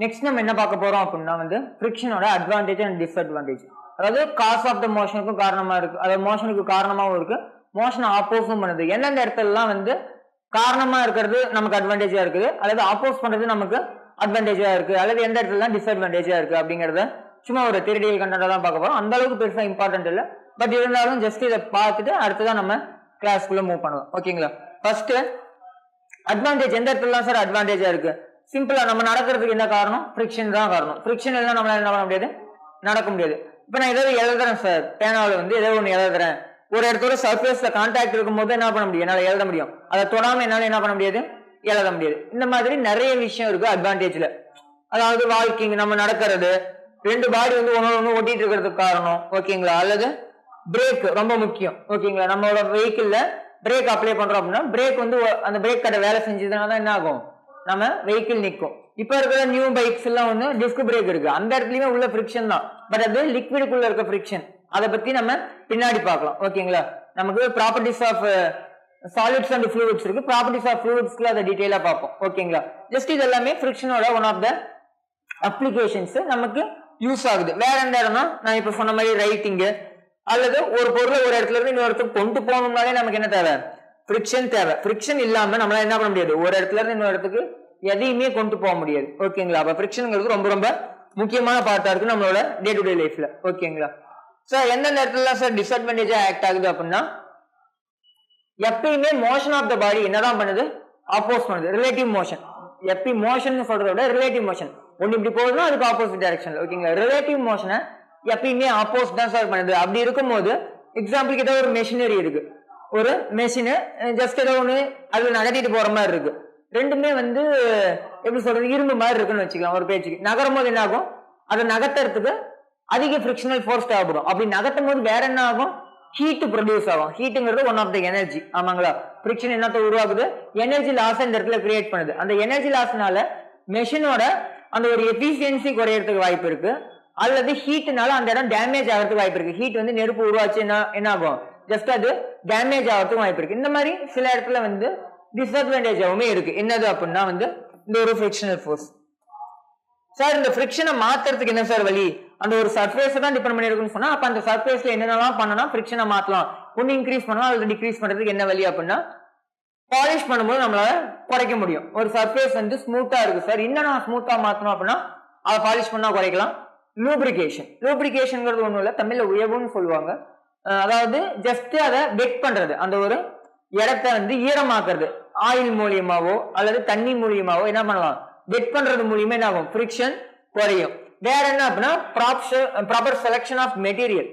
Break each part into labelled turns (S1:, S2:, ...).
S1: Next நம்ம என்ன பார்க்க போறோம் அப்படின்னா வந்து ஃப்ரிக்ஷனோட அட்வான்டேஜ் அண்ட் டிஸ்அட்வான்டேஜ். அதாவது காஸ் ஆஃப் த மோஷனுக்கும் காரணமா இருக்கு, அதாவது மோஷனுக்கு காரணமாகவும் இருக்கு, மோஷனை ஆப்போஸும் பண்ணுது. எந்தெந்த இடத்துலலாம் வந்து காரணமா இருக்கிறது நமக்கு அட்வான்டேஜா இருக்குது, அதாவது ஆப்போஸ் பண்றது நமக்கு அட்வான்டேஜா இருக்கு, அல்லது எந்த இடத்துல டிஸ்அட்வான்டேஜா இருக்கு அப்படிங்கறத சும்மா ஒரு தியரிட்டிக்கல் கண்டென்ட்டா தான் பார்க்க போறோம். அந்த அளவுக்கு பெருசா இம்பார்ட்டன்ட் இல்லை, பட் இருந்தாலும் ஜஸ்ட் இதை பார்த்துட்டு அடுத்துதான் நம்ம கிளாஸ்க்குள்ள மூவ் பண்ணுவோம். ஓகேங்களா? ஃபர்ஸ்ட் அட்வான்டேஜ் எந்த இடத்துல சார் அட்வான்டேஜா இருக்கு? சிம்பிளா நம்ம நடக்கிறதுக்கு என்ன காரணம்? ஃப்ரிக்ஷன் தான் காரணம். ஃப்ரிக்ஷன் இல்லைன்னா நம்மளால என்ன பண்ண முடியாது, நடக்க முடியாது. இப்ப நான் ஏதாவது எழுதுறேன் சார், பேனாவில் வந்து ஏதோ ஒன்று எழுதுறேன், ஒரு இடத்தோட சர்ஃபேஸ்ல கான்டாக்ட் இருக்கும் போது என்ன பண்ண முடியும், என்னால எழுத முடியும். அதை தொடாம என்னால என்ன பண்ண முடியாது, எழுத முடியாது. இந்த மாதிரி நிறைய விஷயம் இருக்கு அட்வான்டேஜ்ல. அதாவது வாக்கிங், நம்ம நடக்கிறது, ரெண்டு பாடி வந்து ஒன்னு ஓட்டிட்டு இருக்கிறதுக்கு காரணம். ஓகேங்களா? அல்லது பிரேக் ரொம்ப முக்கியம். ஓகேங்களா? நம்மளோட வெஹிக்கிள்ல பிரேக் அப்ளை பண்றோம் அப்படின்னா பிரேக் வந்து அந்த பிரேக் கடை வேலை செஞ்சதுனால என்ன ஆகும், நம்ம வெஹிக்கிள் நிற்கும். இப்ப இருக்கிற நியூ பைக்ஸ் எல்லாம் வந்து டிஸ்க் பிரேக் இருக்கு, அந்த இடத்துலயுமே உள்ள ஃப்ரிக்ஷன் தான், பட் அது லிக்விடுக்குள்ள இருக்க ஃப்ரிக்ஷன். அதை பத்தி நம்ம பின்னாடி பார்க்கலாம். ஓகேங்களா? நமக்கு properties of solids and fluids இருக்கு, ப்ராப்பர்ட்டிஸ் ஆஃப் ஃப்ளூயிட்ஸ்ல அதை டீடைலா பார்ப்போம். ஓகேங்களா? ஜஸ்ட் இது எல்லாமே ஃப்ரிக்ஷனோட ஒன் ஆஃப் த அப்ளிகேஷன்ஸ் நமக்கு யூஸ் ஆகுது. வேற எந்த இடம்னா நான் இப்ப சொன்ன மாதிரி ரைட்டிங், அல்லது ஒரு பொருளை ஒரு இடத்துல இருந்து இன்னொரு இடத்துக்கு கொண்டு போகணும்னாலே நமக்கு என்ன தேவை, ஃப்ரிக்ஷன் தேவை. ஃப்ரிக்ஷன் இல்லாம நம்மளால என்ன பண்ண முடியாது, ஒரு இடத்துல இருந்து இன்னொரு இடத்துக்கு எதையுமே கொண்டு போக முடியாது. ஓகேங்களா? அப்ப ஃப்ரிக்ஷன்ங்கிறது ரொம்ப ரொம்ப முக்கியமான பார்ட்டா இருக்கு நம்மளோட டே டு டே லைஃப்ல. ஓகேங்களா? சார் எந்தெந்த இடத்துல சார் டிஸ்அட்வான்டேஜா ஆக்ட் ஆகுது அப்படின்னா, எப்பயுமே மோஷன் ஆஃப் த பாடி என்னதான் பண்ணுது, ஆப்போஸ் பண்ணுது. ரிலேட்டிவ் மோஷன், எப்பயும் மோஷன் சொல்றத விட ரிலேட்டிவ் மோஷன் ஒன்னு இப்படி போகுதுன்னா அதுக்கு ஆப்போசிட் டைரக்ஷன்ல. ஓகேங்களா? ரிலேட்டிவ் மோஷனை எப்பயுமே ஆப்போசிட் தான் சார் பண்ணுது. அப்படி இருக்கும்போது எக்ஸாம்பிளுக்கு ஏதோ ஒரு மெஷினரி இருக்கு, ஒரு மெஷின் ஜஸ்ட் ஏதோ ஒண்ணு அதுல நகர்த்திட்டு போற மாதிரி இருக்கு, ரெண்டுமே வந்து எப்படி சொல்றது, இரும்பு மாதிரி இருக்குன்னு வச்சுக்கலாம். ஒரு பேச்சுக்கு நகரும் போது என்ன ஆகும், அதை நகர்த்துறதுக்கு அதிக ஃப்ரிக்ஷனல் ஃபோர்ஸ் தேவைப்படும். அப்படி நகர்த்தும் போது வேற என்ன ஆகும், ஹீட் ப்ரொடியூஸ் ஆகும். ஹீட்டுங்கிறது ஒன் ஆஃப் த எனர்ஜி. ஆமாங்களா? ஃப்ரிக்ஷன் என்னத்தை உருவாக்குது, எனர்ஜி லாஸ் இந்த இடத்துல கிரியேட் பண்ணுது. அந்த எனர்ஜி லாஸ்னால மெஷினோட அந்த ஒரு எஃபிஷியன்சி குறையறதுக்கு வாய்ப்பு இருக்கு, அல்லது ஹீட்னால அந்த இடம் டேமேஜ் ஆகிறதுக்கு வாய்ப்பு இருக்கு. ஹீட் வந்து நெருப்பு உருவாச்சு என்ன ஆகும், ஜஸ்ட் அது டேமேஜ் ஆகிறதுக்கு வாய்ப்பு இருக்கு. இந்த மாதிரி சில இடத்துல வந்து டிஸ்அட்வான்டேஜாவுமே இருக்கு. என்னது அப்படின்னா வந்து இந்த ஒரு ஃப்ரிக்ஷனல் ஃபோர்ஸ். சார் இந்த ஃப்ரிக்ஷனை மாத்துறதுக்கு என்ன சார் வழி, அந்த ஒரு சர்ஃபேஸ் தான் டிபெண்ட் பண்ணிருக்குன்னு சொன்னா, அப்ப அந்த சர்ஃபேஸ்ல என்னென்னலாம் பண்ணலாம், ஃப்ரிக்ஷனை மாத்தலாம், ஒன்னு இன்க்ரீஸ் பண்ணலாம் அல்லது டிக்ரீஸ் பண்றதுக்கு என்ன வழி அப்படின்னா, பாலிஷ் பண்ணும்போது நம்மளால குறைக்க முடியும். ஒரு சர்ஃபேஸ் வந்து ஸ்மூத்தா இருக்கு சார், இன்னும் நான் ஸ்மூத்தா மாத்தணும் அப்படின்னா அதை பாலிஷ் பண்ணா குறைக்கலாம். லூப்ரிகேஷன், லூப்ரிகேஷன்ங்கிறது ஒண்ணும் இல்ல, தமிழ்ல உயவுன்னு சொல்லுவாங்க. அதாவது ஜஸ்ட் அதை வெட் பண்றது, அந்த ஒரு இடத்தை வந்து ஈரமாக்குறது. ஆயில் மூலியமாவோ அல்லது தண்ணி மூலியமாவோ என்ன பண்ணலாம், வெட் பண்றது மூலியமா என்ன ஆகும், ஃப்ரிக்ஷன் குறையும். வேற என்ன அப்படின்னா ப்ராப்பர் செலக்ஷன் ஆஃப் மெட்டீரியல்,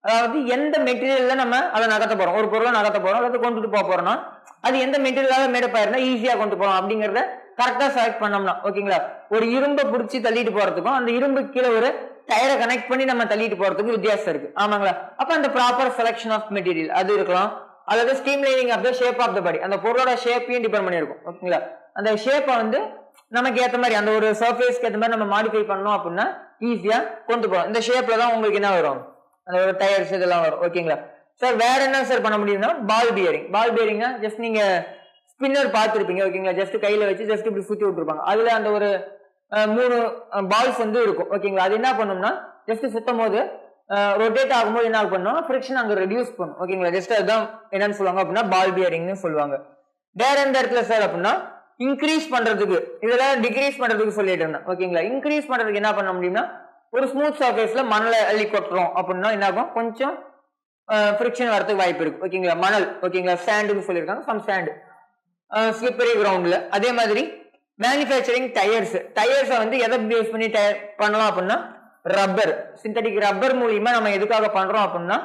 S1: அதாவது எந்த மெட்டீரியல்ல நம்ம அதை நகர்த்த போறோம், ஒரு பொருளை நகர்த்த போறோம் அல்லது கொண்டுட்டு போறோம்னா அது எந்த மெட்டீரியலாக மேடப் ஆயிருந்தா ஈஸியா கொண்டு போறோம் அப்படிங்கறத கரெக்டா செலக்ட் பண்ணோம்னா. ஓகேங்களா? ஒரு இரும்பை பிடிச்சி தள்ளிட்டு போறதுக்கும் அந்த இரும்பு கீழே ஒரு டயரை கனெக்ட் பண்ணி நம்ம தள்ளிட்டு போறதுக்கு வித்தியாசம் இருக்கு. ஆமாங்களா? அப்ப அந்த ப்ராப்பர் செலக்ஷன் ஆஃப் மெட்டீரியல் அது இருக்கலாம், அல்லது stream lining of the shape of the body, அந்த பொருளோட ஷேப்பையும் டிபெண்ட் பண்ணிருக்கும். ஓகேங்களா? அந்த ஷேப்பை வந்து நமக்கு ஏற்ற மாதிரி அந்த ஒரு சர்ஃபேஸ்க்கு ஏற்ற மாதிரி நம்ம மாடிஃபை பண்ணோம் அப்படின்னா ஈஸியா கொண்டு போகலாம். இந்த ஷேப்ல தான் உங்களுக்கு என்ன வரும், அந்த ஒரு டயர்ஸ் இதெல்லாம் வரும். ஓகேங்களா? சார் வேற என்ன சார் பண்ண முடியும்னா பால் பியரிங். பால் பியரிங்னா ஜஸ்ட் நீங்க ஸ்பின்னர் பார்த்துருப்பீங்க. ஓகேங்களா? ஜஸ்ட் கையில வச்சு ஜஸ்ட் இப்படி சுத்தி விட்டுருப்பாங்க, அதுல அந்த ஒரு 3 பால்ஸ் வந்து இருக்கும். ஓகேங்களா? அது என்ன பண்ணும்னா ஜஸ்ட் சுத்தும் போது ரொட்டேட் ஆகும்போது என்ன பண்ணும், ஃப்ரிக்ஷன் அங்க ரெடியூஸ் பண்ணும். ஓகேங்களா? ஜஸ்ட் அதுதான் என்னன்னு சொல்லுவாங்க அப்படின்னா பால் பியரிங்னு சொல்லுவாங்க. வேற எந்த இடத்துல சார் அப்படின்னா இன்க்ரீஸ் பண்றதுக்கு, இதெல்லாம் டிக்ரீஸ் பண்றதுக்கு சொல்லிட்டு இருந்தேன். ஓகேங்களா? இன்க்ரீஸ் பண்றதுக்கு என்ன பண்ண முடியும்னா, ஒரு ஸ்மூத் சர்ஃபேஸ்ல மணலை அள்ளி கொட்டுறோம் அப்படின்னா என்ன ஆகும், கொஞ்சம் ஃப்ரிக்ஷன் வரதுக்கு வாய்ப்பு இருக்கு. ஓகேங்களா? மணல், ஓகேங்களா, சாண்டுன்னு சொல்லியிருக்காங்க, சம் சாண்டு, ஸ்லிப்பரி கிரவுண்ட்ல. அதே மாதிரி மேனுஃபேக்சரிங் டயர்ஸ், டயர்ஸை வந்து எதை பேஸ் பண்ணி பண்ணலாம் அப்படின்னா ரப்பர், சிந்தட்டிக் ரப்பர் மூலியமா நம்ம எதுக்காக பண்றோம் அப்படின்னா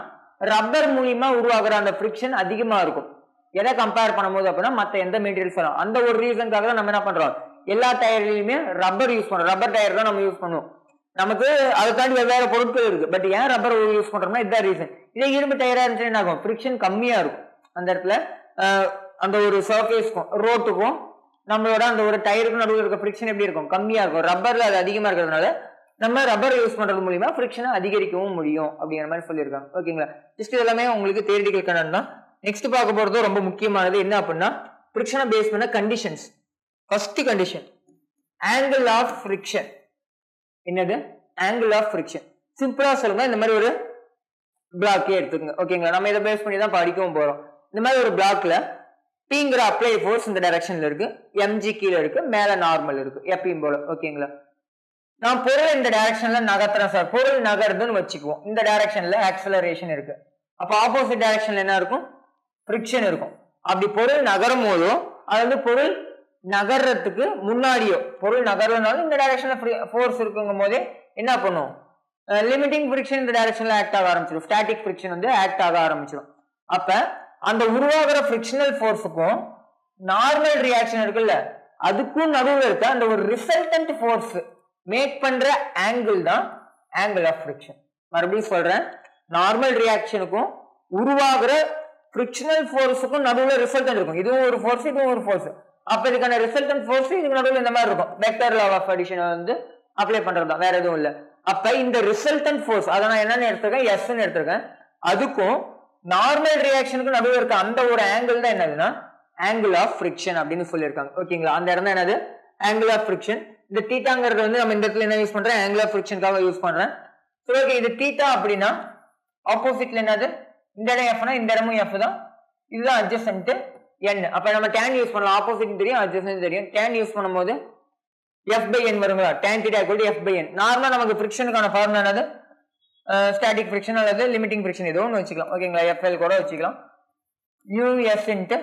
S1: ரப்பர் மூலியமா உருவாக்குற அந்த ஃப்ரிக்ஷன் அதிகமா இருக்கும். எதை கம்பேர் பண்ணும்போது அப்படின்னா மற்ற எந்த மெட்டீரியல்ஸ் வரும், அந்த ஒரு ரீசனுக்காக தான் நம்ம என்ன பண்றோம், எல்லா டயர்லயுமே ரப்பர் யூஸ் பண்றோம். ரப்பர் டயர் தான் நம்ம யூஸ் பண்ணுவோம். நமக்கு அதை தாண்டி வெவ்வேறு பொருட்கள் இருக்கு, பட் ஏன் ரப்பர் யூஸ் பண்றோம்னா இதுதான் ரீசன். இதே இரும்பு டயரா இருந்துச்சுன்னா என்ன ஆகும், ஃப்ரிக்ஷன் கம்மியா இருக்கும். அந்த இடத்துல அந்த ஒரு சர்ஃபேஸ்க்கும் ரோட்டுக்கும் நம்மளோட அந்த ஒரு டயருக்கு நடுவில் இருக்க ஃப்ரிக்ஷன் எப்படி இருக்கும், கம்மியா இருக்கும். ரப்பர்ல அது அதிகமா இருக்கிறதுனால நம்ம ரப்பர் யூஸ் பண்றது மூலியமா ஃப்ரிக்ஷனை அதிகரிக்கவும் முடியும் அப்படிங்கிற மாதிரி சொல்லியிருக்காங்க. ஓகேங்களா? ஜஸ்ட் எல்லாமே உங்களுக்கு தியரிட்டிக்கல் கண்டென்ட் தான். நெக்ஸ்ட் பார்க்க போறது ரொம்ப முக்கியமானது என்ன அப்படின்னா ஃப்ரிக்ஷனை பேஸ் பண்ண conditions. First condition angle of friction. என்னது ஆங்கிள் ஆஃப் ஃபிரிக்ஷன். சிம்பிளா சொல்லுங்க, இந்த மாதிரி ஒரு பிளாக்கே எடுத்துக்கோங்க. ஓகேங்களா, நம்ம இதை பேஸ் பண்ணி தான் படிக்கவும் போறோம். இந்த மாதிரி ஒரு பிளாக்ல Pங்கிற அப்ளை ஃபோர்ஸ் இந்த டைரக்ஷன்ல இருக்கு, mg கீழே இருக்கு, மேல நார்மல் இருக்கு எப்பயும் போல. ஓகேங்களா, நான் பொருள் இந்த டைரக்ஷன்ல நகர்த்துறேன் சார், பொருள் நகருதுன்னு வச்சுக்குவோம். இந்த டைரக்ஷன்ல ஆக்சலரேஷன் இருக்கு, அப்ப ஆப்போசிட் டைரக்ஷன்ல என்ன இருக்கும், ஃபிரிக்ஷன் இருக்கும். அப்படி பொருள் நகரும் போதோ அது வந்து பொருள் நகர்றதுக்கு முன்னாடியோ, பொருள் நகர்றதுனால இந்த டைரக்ஷன்ல ஃபோர்ஸ் இருக்குங்கும் போதே என்ன பண்ணும், லிமிட்டிங் ஃபிரிக்ஷன் இந்த டைரக்ஷன்ல ஆக்ட் ஆக ஆரம்பிச்சிடும், ஸ்டாட்டிக் ஃபிரிக்ஷன் வந்து ஆக்ட் ஆக ஆரம்பிச்சிடும். அப்ப அந்த உருவாகிற ஃபிரிக்ஷனல் ஃபோர்ஸுக்கும் நார்மல் ரியாக்ஷன் இருக்குல்ல அதுக்கும் நடுவில் இருக்க அந்த ஒரு ரிசல்டன்ட் ஃபோர்ஸ் மேக் பண்ற ஆங்கிள் தான் ஆங்கிள் ஆஃப் ஃபிரிக்ஷன். மறுபடியும் சொல்றேன், நார்மல் ரியாக்ஷனுக்கும் உருவாகிற ஃபிரிக்ஷனல் ஃபோர்ஸுக்கும் நடுவில் ரிசல்டன்ட் இருக்கும். இதுவும் ஒரு ஃபோர்ஸ், இதுவும் ஒரு ஃபோர்ஸ். அப்ப இதுக்கான ரிசல்டன்ட் ஃபோர்ஸ் இதுக்கு நடுவில் இந்த மாதிரி இருக்கும். வெக்டர் லா ஆஃப் அடிஷன் வந்து அப்ளை பண்றது தான், வேற எதுவும் இல்லை. அப்ப இந்த ரிசல்டன்ட் ஃபோர்ஸ் அதை நான் என்னன்னு எடுத்திருக்கேன், எஸ்ன்னு எடுத்திருக்கேன். அதுக்கும் நார்மல் ரியாக்ஷனுக்கு நடுவில் இருக்க அந்த ஒரு ஆங்கிள் தான் என்னதுன்னா ஆங்கிள் ஆஃப் ஃபிரிக்ஷன் அப்படின்னு சொல்லியிருக்காங்க. ஓகேங்களா, அந்த இடம் தான் என்னது ஆங்கிள் ஆஃப் ஃபிரிக்ஷன். இந்த தீட்டாங்கிறது வந்து நம்ம இந்த இடத்துல என்ன யூஸ் பண்றேன், ஆங்கிள் ஆஃப் ஃபிரிக்ஷனுக்காக யூஸ் பண்றேன். சரி, ஓகே, இது தீட்டா அப்படின்னா ஆப்போசிட்ல என்னது, இந்த இடம் எஃப்னா இந்த இடமும் எஃப் தான், இதுதான் அட்ஜஸ்டன்ட் n. அப்ப நம்ம tan யூஸ் பண்ணலாம், ஆப்போசிட் தெரியும் அட்ஜஸ்டன்ட் தெரியும். tan யூஸ் பண்ணும்போது f/n வருங்களா, tan θ = f/n. நார்மலா நமக்கு ஃபிரிக்ஷனுக்கான ஃபார்முலா என்னது, ஸ்டாட்டிக் ஃபிரிக்ஷன் அல்லது லிமிட்டிங் ஃபிரிக்ஷன் ஏதோ ஒன்று வச்சுக்கலாம். ஓகேங்களா, FL கூட வச்சுக்கலாம். μs ×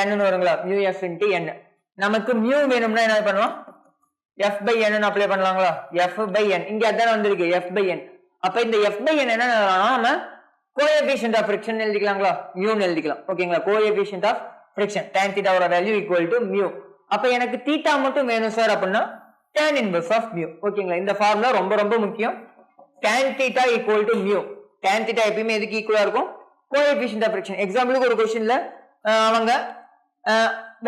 S1: n வருங்களா, μs × n. நமக்கு μ வேணும்னா என்ன பண்ணலாம், f/n அப்ளை பண்ணலாங்களா, f/n. இங்க அதான வந்திருக்கு f/n. அப்ப இந்த f/n என்ன நம்ம கோஎஃபிஷியன்ட் ஆஃப் ஃபிரிக்ஷன் எழுதிக்கலாங்களா, μ எழுதிக்கலாம். ஓகேங்களா, கோஎஃபிஷியன்ட் ஆஃப் ஃபிரிக்ஷன் tan θ ஓட வேல்யூ = μ. அப்ப எனக்கு தீட்டா மட்டும் வேணும் சார் அப்படின்னா tan இன்வெர்ஸ் ஆஃப் μ. ஓகேங்களா, இந்த ஃபார்முலா ரொம்ப ரொம்ப முக்கியம். tan θ = μ. tan θ எப்பயுமே எதுக்கு ஈக்குவலா இருக்கும், கோஎஃபிஷியன்ட் ஆஃப் ஃபிரிக்ஷன். எக்ஸாம்பிளுக்கு ஒரு क्वेश्चनல அவங்க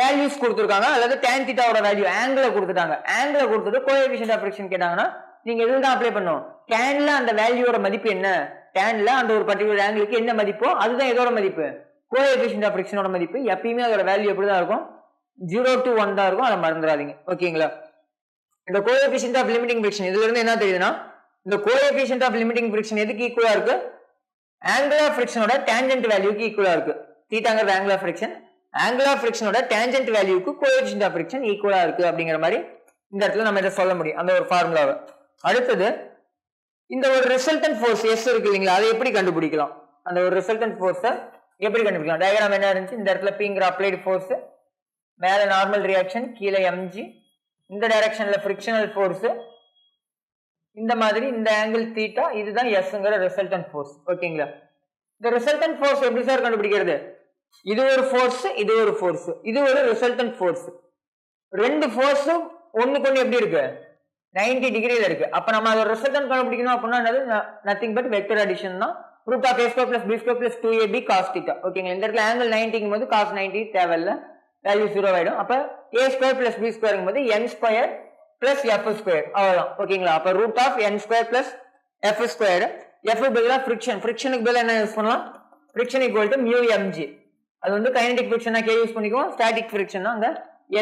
S1: வேல்யூஸ் கொடுத்திருக்காங்க, அல்லது tan θ ஓட வேல்யூ ஆங்கிள் கொடுத்துட்டாங்க, ஆங்கிள் கொடுத்துட்டு கோஎஃபிஷியன்ட் ஆஃப் ஃபிரிக்ஷன் கேட்டாங்கன்னா நீங்க எதுல தான் அப்ளை பண்ணணும், tanல அந்த வேல்யூவோட மதிப்பு என்ன, tanல அந்த ஒரு பர்టిక్యులர் ஆங்கிளுக்கு என்ன மதிப்போ அதுதான் எதோட மதிப்பு, கோஎஃபிஷியன்ட் ஆஃப் ஃபிரிக்ஷனோட மதிப்பு. எப்பயுமே அதோட வேல்யூ எப்படி தான் இருக்கும், 0 to 1 தான் இருக்கும், அதை மறந்துடாதீங்க. ஓகேங்களா, இந்த கோஎஃபிஷியன்ட் ஆஃப் லிமிட்டிங் ஃபிரிக்ஷன் இதுல இருந்து என்ன தெரியுதுன்னா, இந்த கோஎஃபிஷியன்ட் ஆஃப் லிமிட்டிங் ஃபிரிக்ஷன் எதுக்கு ஈக்குவலா இருக்கு, ஆங்கிள் ஆஃப் ஃபிரிக்ஷனோட டான்ஜென்ட் வேல்யூக்கு ஈக்குவலா இருக்கு. தீட்டாங்கிறது angle of friction, angle of ஃபிரிக்ஷனோட டான்ஜென்ட் வேல்யூக்கு கோஎஃபிஷியன்ட் ஆஃப் ஃபிரிக்ஷன் ஈக்குவலா இருக்கு அப்படிங்கிற மாதிரி இந்த இடத்துல நம்ம இதை சொல்ல முடியும், அந்த ஒரு ஃபார்முலாவை. அடுத்தது இந்த ஒரு ரிசல்டன்ட் ஃபோர்ஸ் எஸ் இருக்கு இல்லைங்களா, அதை எப்படி கண்டுபிடிக்கலாம், அந்த ஒரு ரிசல்டன்ட் ஃபோர்ஸை எப்படி கண்டுபிடிக்கலாம். டயக்ராம் என்ன இருந்துச்சு, இந்த இடத்துல Pங்கிற அப்ளைடு ஃபோர்ஸ், மேல நார்மல் ரியாக்ஷன், கீழே mg, இந்த டைரக்ஷன்ல ஃபிரிக்ஷனல் ஃபோர்ஸ், இந்த மாதிரி இந்த ஆங்கிள் தீட்டா, இதுதான் எஸ்ங்கிற ரிசல்டன்ட் ஃபோர்ஸ். ஓகேங்களா, இந்த ரிசல்டன்ட் ஃபோர்ஸ் எப்படி சார் கண்டுபிடிக்கிறது, இது ஒரு ஃபோர்ஸ், இது ஒரு ஃபோர்ஸ், இது ஒரு ரிசல்டன்ட் ஃபோர்ஸ். ரெண்டு ஃபோர்ஸும் ஒண்ணுக்கு ஒண்ணு எப்படி இருக்கு, 90 டிகிரில இருக்கு. அப்ப நம்ம அதோட ரிசல்டன்ட் கண்டுபிடிக்கணும் அப்படின்னா என்னது, நத்திங் பட் வெக்டர் அடிஷன் தான், √(a² + b² + 2ab cos θ. ஓகேங்களா, இந்த இடத்துல ஆங்கிள் 90ங்கும் போது cos 90 தேவையில்ல, வேல்யூ 0 ஆயிடும். அப்ப a² + b² போது n² + f², அவ்வளவுதான். ஓகேங்களா, அப்ப √(n² + f²), f பதிலா ஃபிரிக்ஷன், ஃபிரிக்ஷனுக்கு பதிலா என்ன யூஸ் பண்ணலாம், ஃபிரிக்ஷன் = μmg. அது வந்து கைனடிக் ஃபிரிக்ஷனா k யூஸ் பண்ணிக்குவோம், ஸ்டாட்டிக் ஃபிரிக்ஷனா அங்க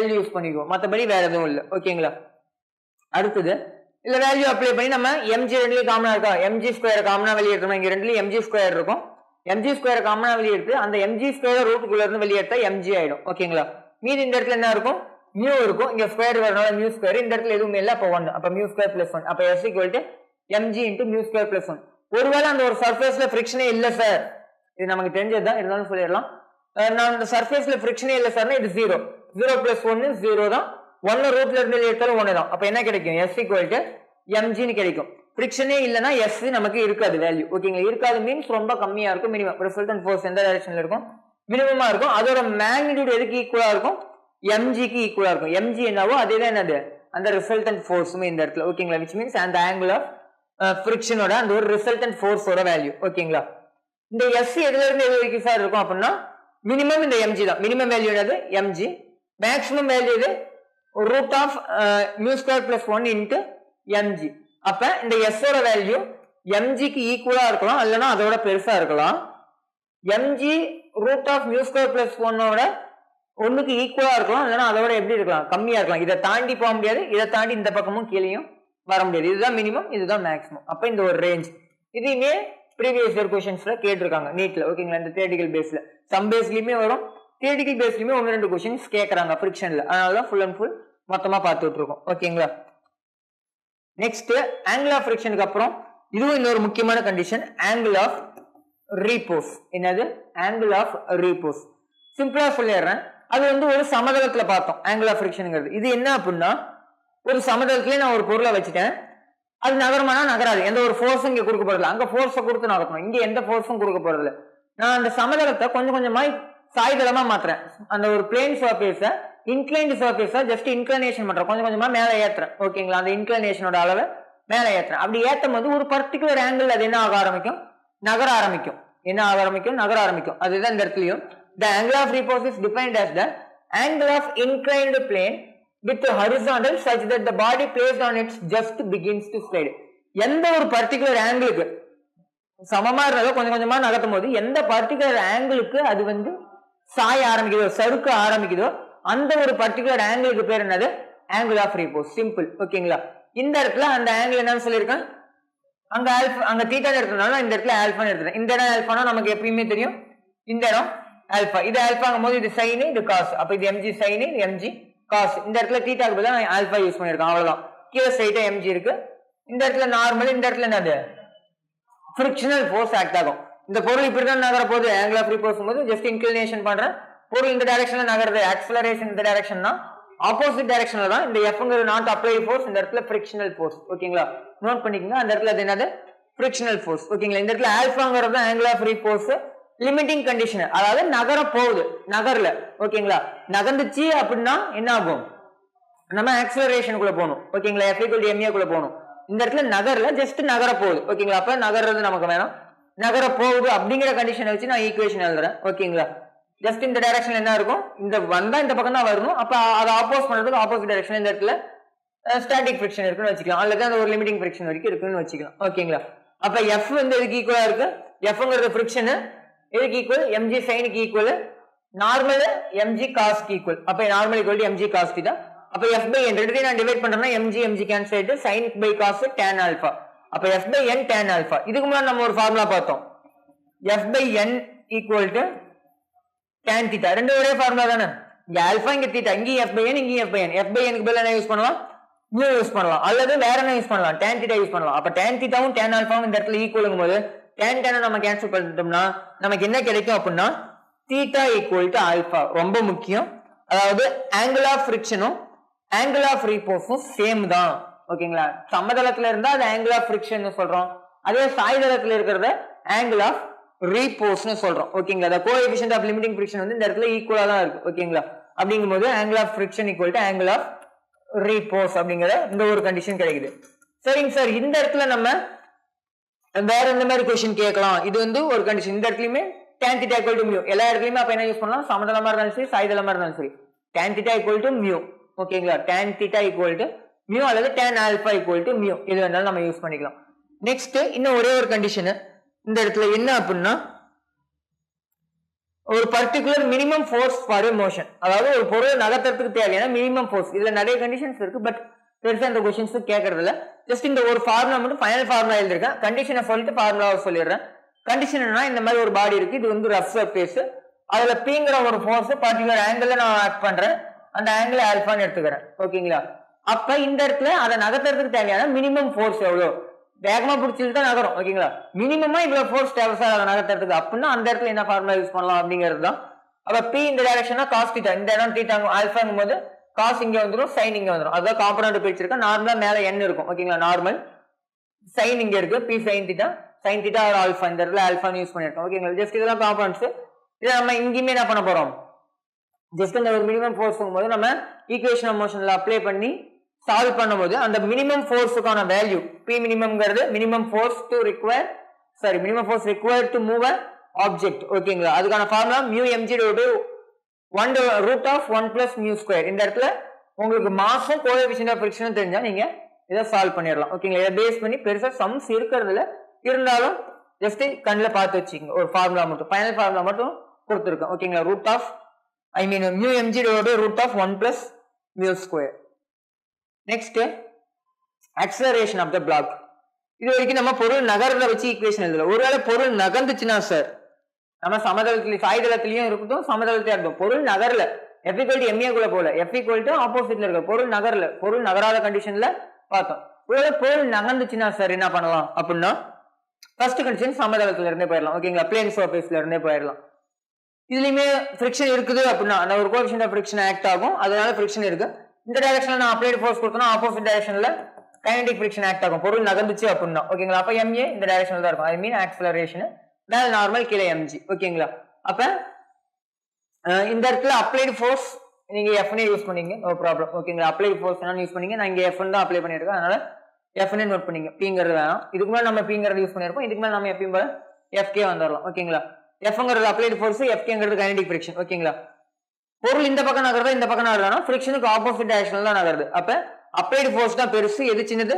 S1: l யூஸ் பண்ணிக்குவோம், மத்தபடி வேற எதுவும் இல்லை. ஓகேங்களா, அடுத்தது இல்ல வேல்யூ அப்ளை பண்ணி நம்ம mg ரெண்டுலயும் காமனா இருக்கா, mg² காமனா வெளியே எடுத்தோம், இங்க ரெண்டுலயும் mg² இருக்கும், mg² காமனா வெளியே எடுத்து அந்த mg² ரூட்டுக்குள்ள இருந்து வெளியே எடுத்தா mg ஆயிடும். ஓகேங்களா, மீதி இந்த இடத்துல என்ன இருக்கும், மியூ இருக்கும், இங்க ஸ்கொயர் வரனால μ², இந்த இடத்துல எதுவுமே இல்லை, அப்ப 1, அப்ப μ² + 1, அப்ப s = mg × μ² + 1. ஒருவேளை அந்த ஒரு சர்ஃபேஸ்ல ஃபிரிக்ஷனே இல்ல சார், இது நமக்கு தெரிஞ்சதுதான், இருந்தாலும் சொல்லிடலாம், நான் இந்த சர்ஃபேஸ்ல ஃபிரிக்ஷனே இல்ல சார்னா இது 0, 0 + 1 0 தான், 1 ரூட்ல இருந்து எடுத்தாலும் 1 தான். அப்ப என்ன கிடைக்கும், s = mg ன்னு கிடைக்கும். ஃபிரிக்ஷனே இல்லனா s நமக்கு இருக்காது வேல்யூ. ஓகேங்களா, இருக்காது மீன்ஸ் ரொம்ப கம்மியா இருக்கும், மினிமம். ரிசல்டன்ட் ஃபோர்ஸ் எந்த டைரக்ஷன்ல இருக்கும், மினிமமா இருக்கும். அதோட மேக்னிட்யூட் எதுக்கு ஈக்குவலா இருக்கும், mg க்கு ஈக்குவலா இருக்கும். mg என்னவோ அதேதான் என்னது அந்த ரிசல்டன்ட் ஃபோர்ஸுமே இந்த இடத்துல. ஓகேங்களா, which means அந்த ஆங்கிள் ஆஃப் ஃபிரிக்ஷனோட அந்த ஒரு ரிசல்டன்ட் ஃபோர்ஸோட வேல்யூ. ஓகேங்களா, இந்த s எதுல இருந்து எது வரைக்கும் சார் இருக்கும் அப்படின்னா மினிமம் இந்த mg தான். மினிமம் வேல்யூ என்னது mg, மேக்ஸிமம் வேல்யூ இது √(μ² + 1 × mg. அப்ப இந்த s ஓட வேல்யூ mg க்கு ஈக்குவலா இருக்கலாம், இல்லனா அதோட பெருசா இருக்கலாம். mg √(μ² + 1 ஓட 1 க்கு ஈக்குவலா இருக்கலாம், இல்லனா அதோட எப்படி இருக்கலாம், கம்மியா இருக்கலாம். இதை தாண்டி போக முடியாது, இதை தாண்டி இந்த பக்கமும் கீழேயும் வர முடியாது. இதுதான் மினிமம், இதுதான் மேக்ஸிமம். அப்ப இந்த ஒரு ரேஞ்ச் இதுவுமே ப்ரீவியஸ் இயர் क्वेश्चंसல கேட்டிருக்காங்க நீட்ல. ஓகேங்களா, இந்த தியரிட்டிக்கல் பேஸ்ல சம் பேஸ்லயுமே வரும், தியரிட்டிக்கல் பேஸ்லயுமே 1-2 क्वेश्चंस கேக்குறாங்க ஃபிரிக்ஷன்ல. அதனால தான் ஃபுல் அண்ட் ஃபுல் மொத்தமா பார்த்துட்டு இருக்கோம். ஓகேங்களா, நெக்ஸ்ட் ஆங்கிள் ஆஃப் ஃபிரிக்ஷனுக்கு அப்புறம் இதுவும் இன்னொரு முக்கியமான கண்டிஷன், ஆங்கிள் ஆஃப் ரீபோஸ். என்னது? Angle of repose. சிம்பிளா சொல்லிடுறேன். அது வந்து ஒரு சமதளத்துல பார்த்தோம் ஆங்கிள் ஆஃப் ஃபிரிக்ஷன்ங்கிறது. இது என்ன அப்படின்னா, ஒரு சமதளத்திலே நான் ஒரு பொருளை வச்சுட்டேன், அது நகரமானா நகராது, எந்த ஒரு ஃபோர்ஸும் இங்க கொடுக்க போறதில்ல. அங்க ஃபோர்ஸை கொடுத்து நகர்த்தணும், இங்க எந்த ஃபோர்ஸும் கொடுக்க போறதில்ல. நான் அந்த சமதளத்தை கொஞ்சம் கொஞ்சமா சாய்தளமா மாத்துறேன். அந்த ஒரு பிளேன் சர்ஃபேஸ இன்க்ளைன்டு சர்ஃபேஸ ஜஸ்ட் இன்க்ளினேஷன் பண்றேன், கொஞ்சம் கொஞ்சமா மேல ஏத்துறேன். ஓகேங்களா, அந்த இன்க்ளினேஷனோட அளவை மேல ஏத்துறேன். அப்படி ஏத்தும் போது ஒரு பர்டிகுலர் ஆங்கிள் அது என்ன ஆக ஆரம்பிக்கும்? நகர ஆரம்பிக்கும். என்ன ஆக ஆரம்பிக்கும்? நகர ஆரம்பிக்கும். அதுதான் இந்த இடத்துலயும் the angle of repose is defined as the angle of inclined plane with the horizontal such that the body placed on it just begins to slide. எந்த ஒரு பர்டிகுலர் ஆங்கிளுக்கு சமமா இருக்கிறத கொஞ்சம் கொஞ்சமா நகர்த்தும் போது எந்த பர்டிகுலர் ஆங்கிளுக்கு அது வந்து சாய ஆரம்பிக்குதோ, சறுக்க ஆரம்பிக்குதோ, அந்த ஒரு பர்டிகுலர் ஆங்கிளுக்கு பேர் என்னது? Angle of repose. சிம்பிள். ஓகேங்களா, இந்த இடத்துல அந்த ஆங்கிள் என்னன்னு சொல்லியிருக்கேன், அங்க ஆல்பா, அங்க தீட்டா இருக்கிறதுனால இந்த இடத்துல ஆல்பான்னு எடுத்துறேன். இந்த இடம் ஆல்பானா நமக்கு எப்பயுமே தெரியும், இந்த இடம் ஆல்பா. இது ஆல்பாங்கும் போது இது சைனு, இது காஸ். அப்ப இது எம்ஜி சைனு, இது எம்ஜி காஸ். இந்த இடத்துல தீட்டாக்கு பதிலா நான் ஆல்பா யூஸ் பண்ணிருக்கேன். அவ்வளவுதான். கீழே ஸ்ட்ரைட்டா எம்ஜி இருக்கு. இந்த இடத்துல நார்மல், இந்த இடத்துல என்னது? ஃபிரிக்ஷனல் ஃபோர்ஸ் ஆக்ட் ஆகும். இந்த பொருள் இப்படிதான் நகர போது ஆங்கிள் ஆஃப் ரீபோஸ் போது ஜஸ்ட் இன்க்ளினேஷன் பண்றேன், பொருள் இந்த டைரக்ஷன்ல நகருது, ஆக்சலரேஷன் இந்த டைரக்ஷன்னா ஆப்போசிட் டைரக்ஷன்ல தான். இந்த எஃப்ங்கிறது நாட் அப்ளை ஃபோர்ஸ், இந்த இடத்துல ஃபிரிக்ஷனல் ஃபோர்ஸ். ஓகேங்களா, நோட் பண்ணிக்கங்க. அந்த இடத்துல அது என்னது? Frictional force. ஓகேங்களா, இந்த இடத்துல ஆல்பாங்கிறது angle of repose limiting condition, அதாவது நகர போகுது, நகர்ல. ஓகேங்களா, நகர்ந்துச்சு அப்படின்னா என்ன ஆகும்? நம்ம ஆக்சலரேஷனுக்குள்ள போகணும். ஓகேங்களா, F = ma குள்ள போகணும். இந்த இடத்துல நகர்ல ஜஸ்ட் நகர போகுது. ஓகேங்களா, அப்ப நகர்றது நமக்கு வேணும். நகர போகுது அப்படிங்கிற கண்டிஷனை வச்சு நான் ஈக்குவேஷன் எழுதுறேன். ஓகேங்களா, ஜஸ்ட் இந்த டைரக்ஷன்ல என்ன இருக்கும்? இந்த வந்தா இந்த பக்கம் தான் வரணும். அப்ப அதை ஆப்போஸ் பண்றதுக்கு ஆப்போசிட் டைரக்ஷன் இந்த இடத்துல ஸ்டாட்டிக் ஃபிரிக்ஷன் இருக்குன்னு வச்சுக்கலாம், அல்லது அந்த ஒரு லிமிட்டிங் ஃபிரிக்ஷன் வரைக்கும் இருக்குன்னு வச்சுக்கலாம். ஓகேங்களா, அப்ப எஃப் வந்து எதுக்கு ஈக்குவலா இருக்கு? எஃப்ங்கிறது ஃபிரிக்ஷன் எதுக்கு ஈக்குவல்? எம்ஜி சைனுக்கு ஈக்குவல், நார்மல் எம்ஜி காஸ்க்கு ஈக்குவல். அப்ப normal equal to m g cos theta. அப்ப எஃப் பை என் ரெண்டு நான் டிவைட் பண்றேன்னா எம்ஜி எம்ஜி கேன்சல் ஆயிட்டு sine by cos tan alpha. அப்ப f by n tan alpha. இதுக்கு முன்னாடி நம்ம ஒரு ஃபார்முலா பார்த்தோம், f by n equal to tan theta. ரெண்டு ஒரே ஃபார்முலா தானே? இங்க ஆல்பா, இங்க தீட்டா, இங்கேயும் எஃப் பை என், இங்கேயும் f by n. F by எனுக்கு பதிலா என்ன யூஸ் பண்ணலாம்? மியூ யூஸ் பண்ணலாம், அல்லது வேற என்ன யூஸ் பண்ணலாம்? டேன் தீட்டா யூஸ் பண்ணலாம். அப்ப டேன் தீட்டாவும் டேன் ஆல்பாவும் இந்த இடத்துல ஈக்குவலுங்கும் போது டேன் டேனை நம்ம கேன்சல் பண்ணிட்டோம்னா நமக்கு என்ன கிடைக்கும் அப்படின்னா தீட்டா ஈக்குவல் டு ஆல்பா. ரொம்ப முக்கியம். அதாவது ஆங்கிள் ஆஃப் ஃபிரிக்ஷனும் ஆங்கிள் ஆஃப் ரீபோஸும் சேம் தான். ஓகேங்களா, சமதளத்துல இருந்தா அது ஆங்கிள் ஆஃப் ஃபிரிக்ஷன் சொல்றோம், அதே சாய்தளத்துல இருக்கிறத ஆங்கிள் ஆஃப் ரீபோஸ்னு சொல்றோம். ஓகேங்களா, the coefficient of limiting friction வந்து இந்த இடத்துல ஈக்குவலா தான் இருக்கு. ஓகேங்களா, அப்படிங்கும்போது angle of friction equal to angle of repose அப்படிங்கிற இந்த ஒரு கண்டிஷன் கிடைக்குது. சரிங்க சார், இந்த இடத்துல நம்ம வேற எந்த மாதிரி क्वेश्चन கேட்கலாம்? இது வந்து ஒரு கண்டிஷன். இந்த இடத்துலயுமே tan θ = mu. எல்லா இடத்துலயுமே அப்ப என்ன யூஸ் பண்ணலாம்? சமதளமா இருந்தாலும் சரி, சாய்தளமா இருந்தாலும் சரி, tan θ = mu. ஓகேங்களா, tan θ = mu அல்லது tan alpha = mu. இது வேணாலும் நம்ம யூஸ் பண்ணிக்கலாம். நெக்ஸ்ட் இன்னும் ஒரே ஒரு கண்டிஷன் இந்த இடத்துல என்ன அப்படின்னா, ஒரு particular minimum force for a motion, அதாவது ஒரு பொருள் நகர்த்துறதுக்கு தேவையான மினிமம் ஃபோர்ஸ். இதுல நிறைய கண்டிஷன்ஸ் இருக்கு, பட் பெருசா இந்த क्वेश्चंस கேக்குறது இல்ல. ஜஸ்ட் இந்த ஒரு ஃபார்முலா மட்டும் ஃபைனல் ஃபார்முலா எழுதிருக்கேன். கண்டிஷனை சொல்லிட்டு ஃபார்முலாவை சொல்லிடுறேன். கண்டிஷன் என்னன்னா, இந்த மாதிரி ஒரு பாடி இருக்கு, இது வந்து ரஃப் சர்ஃபேஸ், அதுல பீங்கிற ஒரு ஃபோர்ஸ் பர்டிகுலர் ஆங்கிள் நான் ஆக்ட் பண்றேன், அந்த ஆங்கிள் ஆல்பான்னு எடுத்துக்கிறேன். ஓகேங்களா, அப்ப இந்த இடத்துல அதை நகர்த்துறதுக்கு தேவையான மினிமம் ஃபோர்ஸ் எவ்வளவு? வேகமா பிடிச்சிட்டு தான் நகரும். ஓகேங்களா, மினிமமா இவ்வளவு ஃபோர்ஸ் தேவை சார் அதை நகர்த்துறதுக்கு அப்படின்னா அந்த இடத்துல என்ன ஃபார்முலா யூஸ் பண்ணலாம் அப்படிங்கிறது தான். அப்ப பி இந்த டைரக்ஷனா காஸ் தீட்டா, இந்த இடம் தீட்டா ஆல்பாங்கும் போது காஸ் இங்க வந்துடும், சைன் இங்க வந்துடும். அதான் காம்பனன்ட் பிரிச்சிருக்கேன். நார்மலா மேல n இருக்கும். ஓகேங்களா, நார்மல் சைன் இங்க இருக்கு, p sine theta, sine theta ஒரு ஆல்பா, இந்த இடத்துல ஆல்பான்னு யூஸ் பண்ணிருக்கோம். ஓகேங்களா, ஜஸ்ட் இதெல்லாம் காம்பனன்ட்ஸ். இதை நம்ம இங்கேயுமே என்ன பண்ண போறோம்? ஜஸ்ட் இந்த ஒரு மினிமம் ஃபோர்ஸ் போது நம்ம ஈக்குவேஷன் ஆஃப் மோஷன்ல அப்ளை பண்ணி சால்வ் பண்ணும்போது அந்த மினிமம் ஃபோர்ஸுக்கான வேல்யூ பி மினிமம்ங்கிறது minimum force to require minimum force require to move a object. ஓகேங்களா, அதுக்கான ஃபார்முலா மியூ எம்ஜி √1 + இந்த இடத்துல உங்களுக்கு மாஸும் கோஎஃபிஷியன்ட் ஆஃப் ஃபிரிக்ஷனும் தெரிஞ்சா நீங்க இதை சால்வ் பண்ணிடலாம். ஓகேங்களா, இதை பேஸ் பண்ணி பெருசா சம்ஸ் இருக்கிறதுல இருந்தாலும் ஜஸ்ட் கண்ணில் பார்த்து வச்சுக்கோங்க. ஒரு ஃபார்முலா மட்டும் ஃபைனல் ஃபார்முலா மட்டும் கொடுத்துருக்கேன். ஓகேங்களா, mu m g √1 + μ². Next acceleration of the block. இது வரைக்கும் நம்ம பொருள் நகர்றத வச்சு ஈக்குவேஷன் எழுதல. ஒருவேளை பொருள் நகர்ந்துச்சுன்னா சார், நம்ம சமதளத்திலையும் சாய்தளத்திலையும் இருக்கட்டும், சமதளத்திலயும் இருக்கட்டும், பொருள் நகர்ல F = MA குள்ள போல, F = ஆப்போசிட்ல இருக்க பொருள் நகர்ல, பொருள் நகராத கண்டிஷன்ல பார்த்தோம். ஒருவேளை பொருள் நகர்ந்துச்சுன்னா சார் என்ன பண்ணலாம் அப்படின்னா, ஃபர்ஸ்ட் கண்டிஷன் சமதளத்துல இருந்தே போயிடலாம். ஓகேங்களா, பிளேன் சர்ஃபேஸ்ல இருந்தே போயிடலாம். இதுலயுமே ஃபிரிக்ஷன் இருக்குது அப்படின்னா அந்த ஒரு கோஎஃபிஷியன்ட் ஆஃப் ஃபிரிக்ஷன் ஆக்ட் ஆகும், அதனால ஃபிரிக்ஷன் இருக்கு. இந்த டைரக்ஷன்ல நான் அப்ளைட் ஃபோர்ஸ் கொடுத்தனா ஆப்போசிட் டைரக்ஷன்ல கைனடிக் ஃபிரிக்ஷன் ஆக்ட் ஆகும், பொருள் நகர்ந்துச்சு அப்படின்னா. ஓகேங்களா, அப்ப MA இந்த டைரக்ஷன்ல தான் இருக்கும். ஐ மீன் ஆக்சலரேஷன், மேல நார்மல், கீழே mg. ஓகேங்களா, அப்ப இந்த இடத்துல அப்ளைட் ஃபோர்ஸ் நீங்க F னே யூஸ் பண்ணீங்க, நோ ப்ராப்ளம். ஓகேங்களா, அப்ளைட் ஃபோர்ஸ் என்ன யூஸ் பண்ணீங்க, நான் இங்க F தான் அப்ளை பண்ணிருக்கேன், அதனால F னே நோட் பண்ணீங்க. Pங்கிறது வேணாம், இதுக்கு மேல நம்ம Pங்கிறது யூஸ் பண்ணிருப்போம், இதுக்கு மேல நம்ம எப்பயும் போல FK வந்துடலாம். ஓகேங்களா, Fங்கிறது அப்ளைட் ஃபோர்ஸ், FKங்கிறது கைனடிக் ஃபிரிக்ஷன். ஓகேங்களா, பொருள் இந்த பக்கம் நகருதா இந்த பக்கம் நகருதானா ஃபிரிக்ஷனுக்கு ஆப்போசிட் டைரக்ஷன்ல தான் நகருது. அப்ப அப்ளைட் ஃபோர்ஸ் தான் பெருசு, எது சின்னது,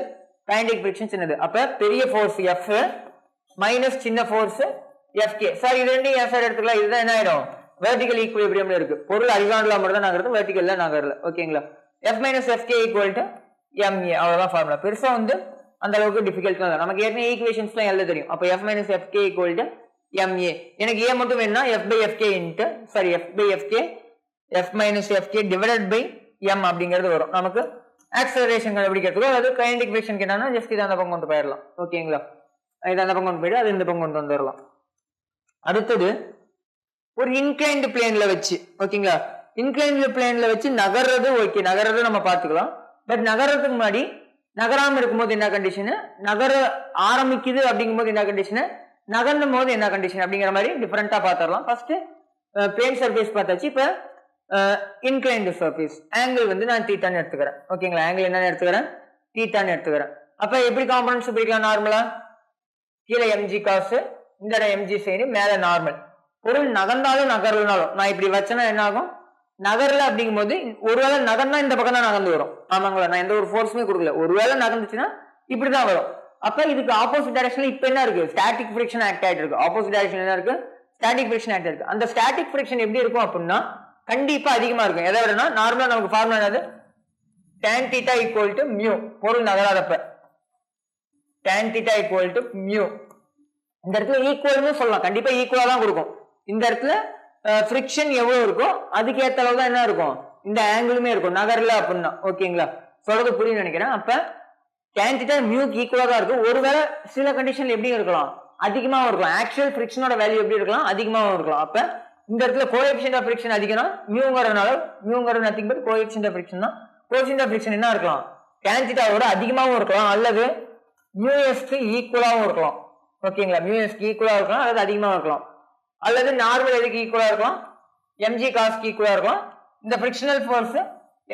S1: கைனடிக் ஃபிரிக்ஷன் சின்னது. அப்ப பெரிய ஃபோர்ஸ் F மைனஸ் சின்ன ஃபோர்ஸ் FK. சார் இது ரெண்டையும் என் சைடு எடுத்துக்கலாம், இதுதான் என்ன ஆயிடும், வெர்டிகல் ஈக்குலிபிரியம்ல இருக்கு. பொருள் ஹரிசாண்டலா மட்டும் தான் நகருது, வெர்டிகல்ல நகரல. ஓகேங்களா, F மைனஸ் FK = MA, அவ்வளவுதான் ஃபார்முலா. பெருசா வந்து அந்த அளவுக்கு டிஃபிகல்ட் தான், நமக்கு ஏற்கனவே ஈக்குவேஷன்ஸ்லாம் எழுத தெரியும். அப்ப F மைனஸ் FK = MA. எனக்கு A மட்டும் வேணும்னா F/FK F minus FK divided by M அப்படிங்கிறது வரும். நமக்கு ஆக்சலரேஷன் கண்டுபிடிக்கிறதுக்கு, அதாவது கைனடிக் ஃபிரிக்ஷன் கேட்டானா ஜஸ்ட் இதை அந்த பக்கம் கொண்டு போயிடலாம். ஓகேங்களா, இது அந்த பக்கம் கொண்டு போயிட்டு அது இந்த பக்கம் கொண்டு வந்துடலாம். அடுத்தது ஒரு இன்க்ளைன்டு பிளேன்ல வச்சு, ஓகேங்களா, இன்க்ளைன்டு பிளேன்ல வச்சு நகர்றது. ஓகே, நகர்றது நம்ம பார்த்துக்கலாம். பட் நகர்றதுக்கு முன்னாடி நகராம இருக்கும்போது என்ன கண்டிஷனு, நகர ஆரம்பிக்குது அப்படிங்கும் போது என்ன கண்டிஷனு, நகர்ந்தும் போது என்ன கண்டிஷன் அப்படிங்கிற மாதிரி டிஃபரெண்டா பார்த்துடலாம். ஃபர்ஸ்ட் பிளேன் சர்ஃபேஸ் பார்த்தாச்சு. இப்ப இன்க்ளைன்டு சர்ஃபேஸ் ஆங்கிள் வந்து நான் தீட்டான்னு எடுத்துக்கிறேன். ஓகேங்களா, ஆங்கிள் என்னன்னு எடுத்துக்கிறேன், தீட்டான்னு எடுத்துக்கிறேன். அப்ப எப்படி காம்பனன்ட்ஸ் பிரிக்கலாம், நார்மலா கீழே mg காசு, இந்த mg சைடு, மேல நார்மல். பொருள் நகர்ந்தாலும் நகர்லனாலும் நான் இப்படி வச்சேன்னா என்ன ஆகும், நகர்ல அப்படிங்கும் போது ஒருவேளை நகர்னா இந்த பக்கம் தான் நகர்ந்து வரும். ஆமாங்களா, நான் எந்த ஒரு ஃபோர்ஸுமே கொடுக்கல, ஒருவேளை நகர்ந்துச்சுன்னா இப்படிதான் வரும். அப்ப இதுக்கு ஆப்போசிட் டைரக்ஷன்ல இப்ப என்ன இருக்கு, ஸ்டாட்டிக் ஃபிரிக்ஷன் ஆக்ட் ஆயிட்டு இருக்கு. ஆப்போசிட் டைரக்ஷன் என்ன இருக்கு, ஸ்டாட்டிக் ஃபிரிக்ஷன் ஆக்ட் இருக்கு. அந்த ஸ்டாட்டிக் ஃபிரிக்ஷன் எப்படி இருக்கும் அப்படின்னா கண்டிப்பா அதிகமா இருக்கும். எதை விடனா நார்மலா நமக்கு ஃபார்முலா என்னது, tan θ = μ, பொருள் நகராதப்ப tan θ = μ. இந்த இடத்துல ஈக்குவல்னு சொல்லலாம், கண்டிப்பா ஈக்குவலா தான் கொடுக்கும். இந்த இடத்துல ஃபிரிக்ஷன் எவ்வளவு இருக்கோ அதுக்கு ஏத்த அளவு தான் என்ன இருக்கும், இந்த ஆங்கிளுமே இருக்கும் நகரல அப்படின்னா. ஓகேங்களா, சொல்றது புரியும்னு நினைக்கிறேன். அப்ப tan θ μ ஈக்குவலா தான் இருக்கும். ஒருவேளை சில கண்டிஷன்ல எப்படி இருக்கலாம், அதிகமாவும் இருக்கலாம். ஆக்சுவல் ஃபிரிக்ஷனோட வேல்யூ எப்படி இருக்கலாம், அதிகமாவும் இருக்கலாம். அப்ப இந்த இடத்துல கோஎஃபிஷியன்ட் ஆஃப் ஃபிரிக்ஷன் அதிகம்னா மியூங்கிறதுனால, மியூங்கிறது nothing but coefficient of friction தான். கோஎஃபிஷியன்ட் ஆஃப் ஃபிரிக்ஷன் என்ன இருக்கலாம், tan θ அதிகமாவும் இருக்கலாம், அல்லது மியூஎஸ்க்கு ஈக்குவலாவும் இருக்கலாம். ஓகேங்களா, மியூஎஸ்க்கு ஈக்குவலா இருக்கலாம், அல்லது அதிகமாவும் இருக்கலாம், அல்லது நார்மல் எதுக்கு ஈக்குவலா இருக்கலாம், mg காஸ்க்கு ஈக்குவலா இருக்கலாம். இந்த ஃபிரிக்ஷனல் ஃபோர்ஸ்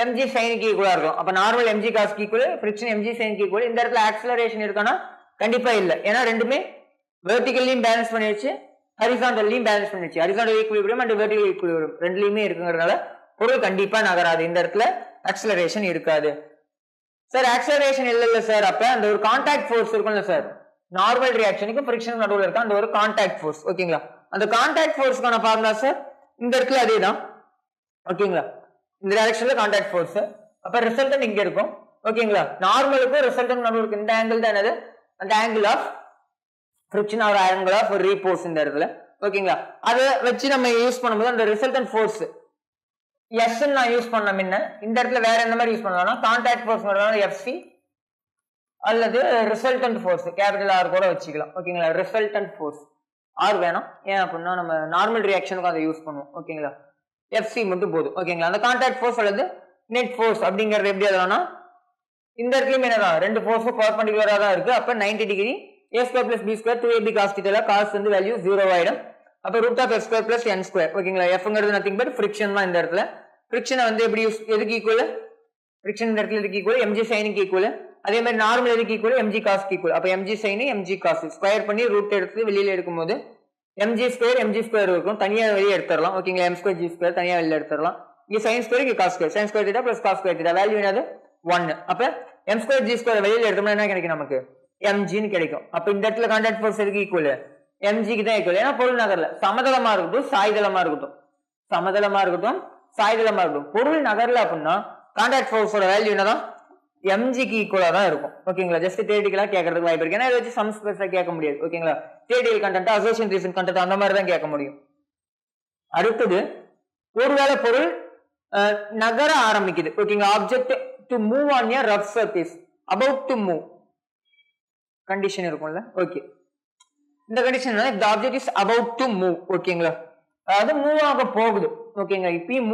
S1: mg சைனுக்கு ஈக்குவலா இருக்கலாம். அப்ப நார்மல் mg காஸ்க்கு ஈக்குவல், ஃபிரிக்ஷன் mg சைனுக்கு ஈக்குவல். இந்த இடத்துல ஆக்சலரேஷன் இருக்கானா கண்டிப்பா இல்ல, ஏன்னா ரெண்டுமே வெர்டிகல்லையும் பேலன்ஸ் பண்ணிடுச்சு, ஹரிசாண்டல்லையும் பேலன்ஸ் பண்ணிடுச்சு. Horizontal equilibrium and vertical equilibrium ரெண்டுலயுமே இருக்குங்கிறதுனால பொருள் கண்டிப்பா நகராது, இந்த இடத்துல ஆக்சலரேஷன் இருக்காது. சார் ஆக்சலரேஷன் இல்ல சார், அப்ப அந்த ஒரு கான்டாக்ட் ஃபோர்ஸ் இருக்கும்ல சார், நார்மல் ரியாக்ஷனுக்கு ஃபிரிக்ஷன் நடுவுல இருக்க அந்த ஒரு கான்டாக்ட் ஃபோர்ஸ். ஓகேங்களா, அந்த கான்டாக்ட் ஃபோர்ஸ்க்கான ஃபார்முலா சார் இந்த இடத்துல அதேதான். ஓகேங்களா, இந்த டைரக்ஷன்ல கான்டாக்ட் ஃபோர்ஸ், அப்ப ரிசல்டன்ட் இங்க இருக்கும். ஓகேங்களா, நார்மலுக்கும் ரிசல்டன்ட் நடுவுல இருக்கு இந்த ஆங்கிள் தான் என்னது, அந்த angle of friction or angle of repose இந்த இடத்துல. ஓகேங்களா, அதை வச்சு நம்ம யூஸ் பண்ணும்போது அந்த ரிசல்டன்ட் ஃபோர்ஸ் எஸ் நான் யூஸ் பண்ண முன்ன இந்த இடத்துல வேற எந்த மாதிரி யூஸ் பண்ணலாம்னா கான்டாக்ட் ஃபோர்ஸ் FC அல்லது ரிசல்டன்ட் ஃபோர்ஸ் கேபிட்டல் ஆர் கூட வச்சுக்கலாம். ஓகேங்களா, ரிசல்டன்ட் ஃபோர்ஸ் ஆர் வேணும், ஏன் அப்படின்னா நம்ம நார்மல் ரியாக்ஷனுக்கு அதை யூஸ் பண்ணுவோம். ஓகேங்களா, FC மட்டும் போதும். ஓகேங்களா, அந்த கான்டாக்ட் ஃபோர்ஸ் அல்லது நெட் ஃபோர்ஸ் அப்படிங்கிறது எப்படி எழுதலாம்னா இந்த இடத்துலயும் என்னதான் ரெண்டு ஃபோர்ஸும் பர்பெண்டிகுலரா தான் இருக்கு. அப்ப 90 degree a² + b² 2ab cos θ, cos வந்து வேல்யூ 0 ஆயிடும். அப்ப √f² + n². ஓகேங்களா, fங்கிறது நதிங் பட் ஃபிரிக்ஷன் தான். இந்த இடத்துல ஃபிரிக்ஷனை வந்து எப்படி யூஸ், எதுக்கு ஈக்குவல், ஃபிரிக்ஷன் இந்த இடத்துல எதுக்கு ஈக்குவல், mg சைனுக்கு ஈக்குவல். அதே மாதிரி நார்மல் எதுக்கு ஈக்குவல், mg காஸ்க்கு ஈக்குவல். அப்ப mg sine mg cos square பண்ணி ரூட் எடுத்து வெளியில எடுக்கும்போது mg² இருக்கும், தனியா வெளியே எடுத்துடலாம். ஓகேங்களா, m²g² தனியா வெளியில எடுத்துடலாம். இங்க sin², இங்க cos², sin² θ + cos² θ வேல்யூ என்னது 1. அப்ப m²g² வெளியில எடுத்தோம்னா என்ன கிடைக்கும், நமக்கு mg ன்னு கிடைக்கும். அப்ப இந்த இடத்துல கான்டாக்ட் ஃபோர்ஸ் எதுக்கு ஈக்குவல், mg க்கு தான் ஈக்குவல். ஏன்னா பொருள் நகரல, சமதளமா இருக்கட்டும் சாய்தளமா இருக்கட்டும், சமதளமா இருக்கட்டும் சாய்தளமா இருக்கட்டும், பொருள் நகரல அப்படின்னா கான்டாக்ட் ஃபோர்ஸோட வேல்யூ என்னதான் mgக்கு ஈக்குவலா தான் இருக்கும் ஓகேங்களா ஜஸ்ட் தியரிட்டிக்கலா கேட்கறதுக்கு வாய்ப்பு இருக்கு ஏன்னா இதை வச்சு சம்ஸ் பெருசா கேட்க முடியாது ஓகேங்களா theoretical content association reason content அந்த மாதிரி தான் கேட்க முடியும் அடுத்தது ஒருவேளை பொருள் நகர ஆரம்பிக்குது ஓகேங்களா object to move on a rough surface about to move condition இருக்கும்ல ஓகே இந்த condition the object is about to move ஓகேங்களா அதாவது மூவ் ஆக போகுது ஓகேங்களா இப்பயும்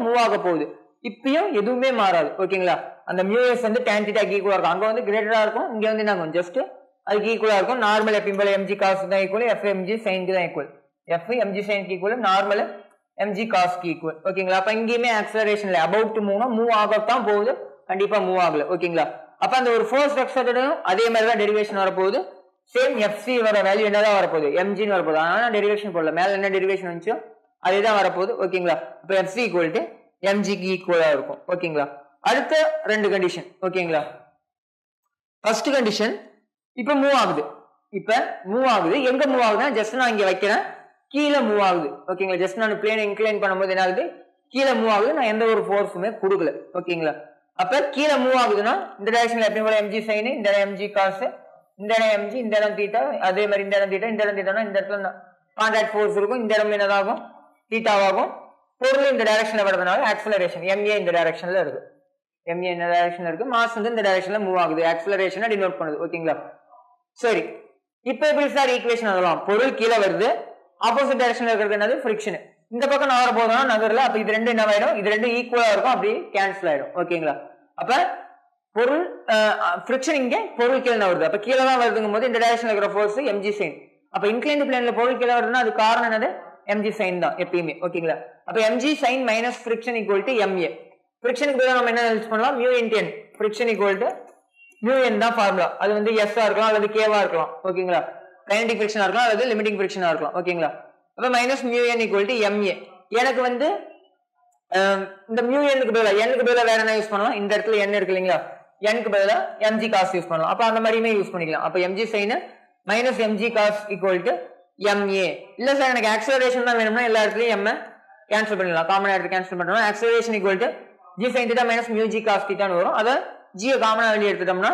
S1: மூவ் ஆக போகுது இப்பயும் எதுவுமே மாறாது ஓகேங்களா அந்த மியூஎஸ் வந்து tan θ ஈக்குவலா இருக்கும் அங்க வந்து கிரேட்டரா இருக்கும் இங்க வந்து என்ன ஜஸ்ட் அதுக்கு ஈக்குவலா இருக்கும் நார்மல் எப்பயும் போல mg cos தான் ஈக்குவல் f mg sin தான் ஈக்குவல் f mg sin க்கு ஈக்குவல் நார்மல் mg cos க்கு ஈக்குவல் ஓகேங்களா அப்ப இங்கேயுமே ஆக்சலரேஷன்ல about to மூவ் ஆகத்தான் போகுது கண்டிப்பா மூவ் ஆகல ஓகேங்களா அப்ப அந்த ஒரு ஃபோர்ஸ் எக்ஸ்ட்ராடும் அதே மாதிரி தான் டெரிவேஷன் வரப்போகுது சேம் fc வர வேல்யூ என்னதான் வரப்போகுது mg ன்னு வரப்போகுது ஆனா டெரிவேஷன் போடல மேல என்ன டெரிவேஷன் வந்துச்சோ அதே தான் வரப்போகுது ஓகேங்களா அப்ப fc ஈக்குவல் டு mg க்கு ஈக்குவலா இருக்கும் ஓகேங்களா அடுத்த ரெண்டு கண்டிஷன் ஓகேங்களா ஃபர்ஸ்ட் கண்டிஷன் இப்ப மூவ் ஆகுது எங்க மூவ் ஆகுதுன்னா ஜஸ்ட் நான் இங்க வைக்கிறேன் கீழே மூவ் ஆகுது ஓகேங்களா ஜஸ்ட் நான் பிளேன் இன்க்ளைன் பண்ணும்போது என்ன ஆகுது கீழே மூவ் ஆகுது நான் எந்த ஒரு ஃபோர்ஸுமே கொடுக்கல ஓகேங்களா அப்ப கீழே மூவ் ஆகுதுன்னா இந்த டைரக்ஷன்ல எப்பயும் போல mg sin இந்த இடம் mg cos இந்த இடம் mg இந்த இடம் θ அதே மாதிரி இந்த இடம் θ இந்த இடம் θனா இந்த இடத்துல கான்டாக்ட் ஃபோர்ஸ் இருக்கும் இந்த இடம் என்னதாகும் θவாகும் பொருள் இந்த டைரக்ஷன்ல வரதுனால ஆக்சலரேஷன் ma இந்த டைரக்ஷன்ல இருக்கு ma இந்த டைரக்ஷன்ல இருக்கு மாஸ் வந்து இந்த டைரக்ஷன்ல மூவ் ஆகுது ஆக்சலரேஷனை டினோட் பண்ணுது ஓகேங்களா சரி இப்போ எப்படி சார் ஈக்குவேஷன் எழுதலாம் பொருள் கீழே வருது ஆப்போசிட் டைரக்ஷன்ல இருக்கிறது என்னது ஃபிரிக்ஷன் இந்த பக்கம் நகர போதுனா நகரல அப்ப இது ரெண்டு என்ன ஆயிடும் இது ரெண்டு ஈக்குவலா இருக்கும் அப்படி கேன்சல் ஆயிடும் ஓகேங்களா அப்ப பொருள் ஃபிரிக்ஷன் இங்க பொருள் கீழே வருது அப்ப கீழே தான் வருதுங்கும் போது இந்த டைரக்ஷன்ல இருக்கிற ஃபோர்ஸ் mg sin அப்ப இன்க்ளைன்ட் பிளேன்ல பொருள் கீழே வருதுன்னா அது காரணம் என்னது mg sin தான் எப்பயுமே ஓகேங்களா அப்ப mg sin minus friction equal to ma ஃபிரிக்ஷனுக்கு பதிலா நம்ம என்ன யூஸ் பண்ணலாம் mu into n friction equal to mu n தான் ஃபார்முலா அது வந்து s ஆ இருக்கலாம் அல்லது k வா இருக்கலாம் ஓகேங்களா கைனடிக் ஃபிரிக்ஷனா இருக்கலாம் அல்லது லிமிட்டிங் ஃபிரிக்ஷனா இருக்கலாம் ஓகேங்களா அப்ப minus mu n equal to ma எனக்கு வந்து இந்த mu n க்கு பதிலா n க்கு பதிலா வேற என்ன யூஸ் பண்ணலாம் இந்த இடத்துல n இருக்கு இல்லீங்களா n க்கு பதிலா mg cos யூஸ் பண்ணலாம் அப்ப அந்த மாதிரியே யூஸ் பண்ணிக்கலாம் அப்ப mg sin minus mg cos equal to ma இல்ல சார் எனக்கு ஆக்சலரேஷன் தான் வேணும்னா எல்லா இடத்துலயும் m கேன்சல் பண்ணிடலாம் காமனா எடுத்து கேன்சல் பண்ணனும் acceleration equal to g sin θ minus mu g cos θ ன்னு வரும் அத g காமனா வெளிய எடுத்துட்டோம்னா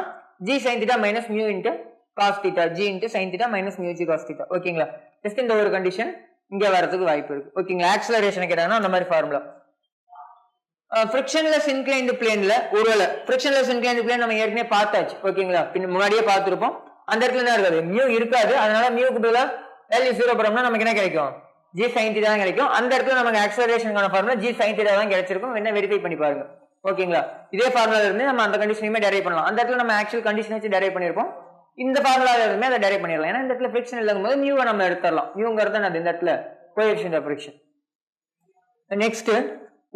S1: g sin θ minus mu into cos θ g into sin θ minus mu g cos θ ஓகேங்களா ஜஸ்ட் இந்த ஒரு கண்டிஷன் இங்க வரதுக்கு வாய்ப்பு இருக்கு ஓகேங்களா ஆக்சலரேஷன் கேட்டாங்கன்னா அந்த மாதிரி ஃபார்முலா frictionless inclined planeல ஒருவேளை frictionless inclined plane நம்ம ஏற்கனவே பார்த்தாச்சு ஓகேங்களா முன்னாடியே பார்த்திருப்போம் அந்த இடத்துல என்ன இருக்காது mu இருக்காது அதனால mu க்கு பதிலா வேல்யூ 0 போறோம்னா நமக்கு என்ன கிடைக்கும் g sin θ தான் கிடைக்கும் அந்த இடத்துல நமக்கு ஆக்சலரேஷனுக்கான ஃபார்முலா g sin θ தான் கிடைச்சிருக்கும் என்ன வெரிஃபை பண்ணி பாருங்க ஓகேங்களா இதே ஃபார்முலால இருந்து நம்ம அந்த கண்டிஷனையுமே டெரைவ் பண்ணலாம் அந்த இடத்துல நம்ம ஆக்சுவல் கண்டிஷன் வச்சு டெரைவ் பண்ணிருப்போம் இந்த ஃபார்முலால இருந்து அதை டெரைவ் பண்ணிரலாம் ஏன்னா இந்த இடத்துல ஃபிரிக்ஷன் இல்லங்கும்போது mu நம்ம எடுத்துறலாம் muங்கிறது என்னது இந்த இடத்துல கோஎஃபிஷியன்ட் ஆஃப் ஃபிரிக்ஷன் நெக்ஸ்ட்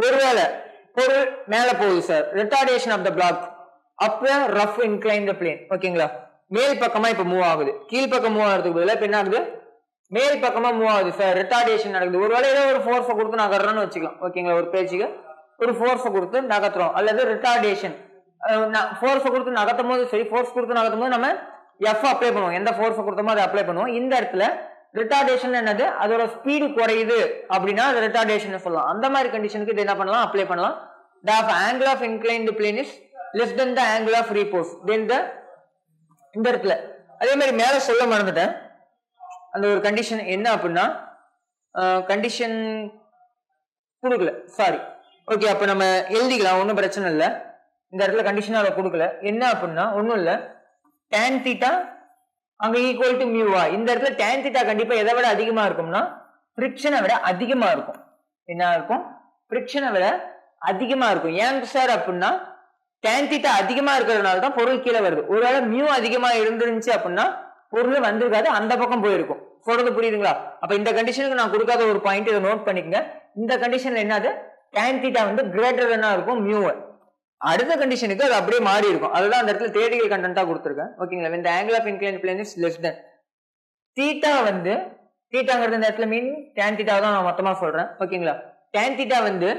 S1: ஒருவேளை பொருள் மேல போகுது sir retardation of the block up rough inclined plane ஓகேங்களா மேல் பக்கமா இப்ப மூவ் ஆகுது கீழ் பக்கம் மூவ் ஆகிறதுக்கு பதிலா இப்ப என்ன ஆகுது மேல் பக்கமா மூவ் ஆகுது சார் ரிட்டார்டேஷன் நடக்குது ஒருவேளை ஏதோ ஒரு ஃபோர்ஸை கொடுத்து நகர்றோம்னு வச்சுக்கலாம் ஓகேங்களா ஒரு பேஜுக்கு ஒரு ஃபோர்ஸை கொடுத்து நகர்த்துறோம் அல்லது ரிட்டார்டேஷன் ஃபோர்ஸை கொடுத்து நகர்த்தும் போது சரி ஃபோர்ஸ் கொடுத்து நகர்த்தும் போது நம்ம எஃப் அப்ளை பண்ணுவோம் எந்த ஃபோர்ஸை கொடுத்தோமோ அதை அப்ளை பண்ணுவோம் இந்த இடத்துல ரிட்டார்டேஷன் என்னது அதோட ஸ்பீடு குறையுது அப்படின்னா அது ரிட்டார்டேஷன் சொல்லலாம் அந்த மாதிரி கண்டிஷனுக்கு இது என்ன பண்ணலாம் அப்ளை பண்ணலாம் the angle of inclined plane is less than the angle of repose then the இந்த இடத்துல அதே மாதிரி மேல சொல்ல மறந்துட்டேன் அந்த ஒரு கண்டிஷன் என்ன அப்படின்னா கண்டிஷன் கொடுக்கல சாரி ஓகே அப்ப நம்ம எழுதிக்கலாம் ஒன்றும் பிரச்சனை இல்லை இந்த இடத்துல கண்டிஷன் அதை கொடுக்கல என்ன அப்படின்னா ஒன்றும் இல்லை tan θ அங்க ஈக்குவல் டு மியூவா இந்த இடத்துல tan θ கண்டிப்பா எதை விட அதிகமா இருக்கும்னா ஃபிரிக்ஷனை விட அதிகமா இருக்கும் என்ன இருக்கும் ஃபிரிக்ஷனை விட அதிகமா இருக்கும் ஏன் சார் அப்படின்னா tan θ அதிகமா இருக்கிறதுனால தான் பொருள் கீழே வருது ஒருவேளை மியூ அதிகமா இருந்துருந்துச்சு அப்படின்னா பொருள் வந்திருக்காது அந்த பக்கம் போயிருக்கும் சொல்றது புரியுதுங்களா அப்ப இந்த கண்டிஷனுக்கு நான் கொடுக்காத ஒரு பாயிண்ட் இதை நோட் பண்ணிக்கங்க இந்த கண்டிஷன்ல என்னது tan θ வந்து கிரேட்டர் என்ன இருக்கும் மியூ அடுத்த கண்டிஷனுக்கு அது அப்படியே மாறி இருக்கும் அதுதான் அந்த இடத்துல தியரிட்டிக்கல் கண்டென்ட்டா கொடுத்துருக்கேன் ஓகேங்களா when the angle of inclined plane is less than θ வந்து θங்கிறது இந்த இடத்துல மீன் tan θ தான் நான் மொத்தமா சொல்றேன் ஓகேங்களா tan θ வந்து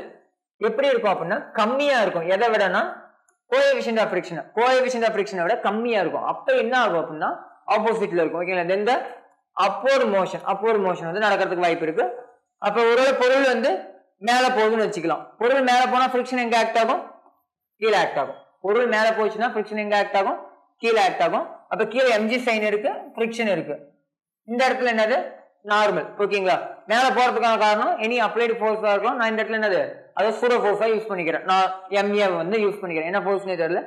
S1: எப்படி இருக்கும் அப்படின்னா கம்மியா இருக்கும் எதை விடனா கோஎஃபிஷியன்ட் ஆஃப் ஃபிரிக்ஷனை விட கம்மியா இருக்கும் அப்ப என்ன ஆகும் அப்படின்னா ஆப்போசிட்ல இருக்கும் ஓகேங்களா தென் தி அப்வர்ட் மோஷன் வந்து நடக்கிறதுக்கு வாய்ப்பு இருக்கு அப்ப ஒரு பொருள் வந்து மேல போகுதுன்னு வச்சுக்கலாம் பொருள் மேல போனா ஃபிரிக்ஷன் எங்க ஆக்ட் ஆகும் கீழே ஆக்ட் ஆகும் பொருள் மேல போச்சுன்னா ஃபிரிக்ஷன் எங்க ஆக்ட் ஆகும், கீழே ஆக்ட் ஆகும். அப்ப கீழே mg சைன் இருக்கு, ஃபிரிக்ஷன் இருக்கு. இந்த இடத்துல என்னது நார்மல். ஓகேங்களா, மேல போறதுக்கான காரணம் எனி அப்ளைடு ஃபோர்ஸா இருக்கலாம். நான் இந்த இடத்துல என்னது அதை சூடோ ஃபோர்ஸா யூஸ் பண்ணிக்கிறேன். நான் MA வந்து யூஸ் பண்ணிக்கிறேன். என்ன ஃபோர்ஸ்னே தெரியல,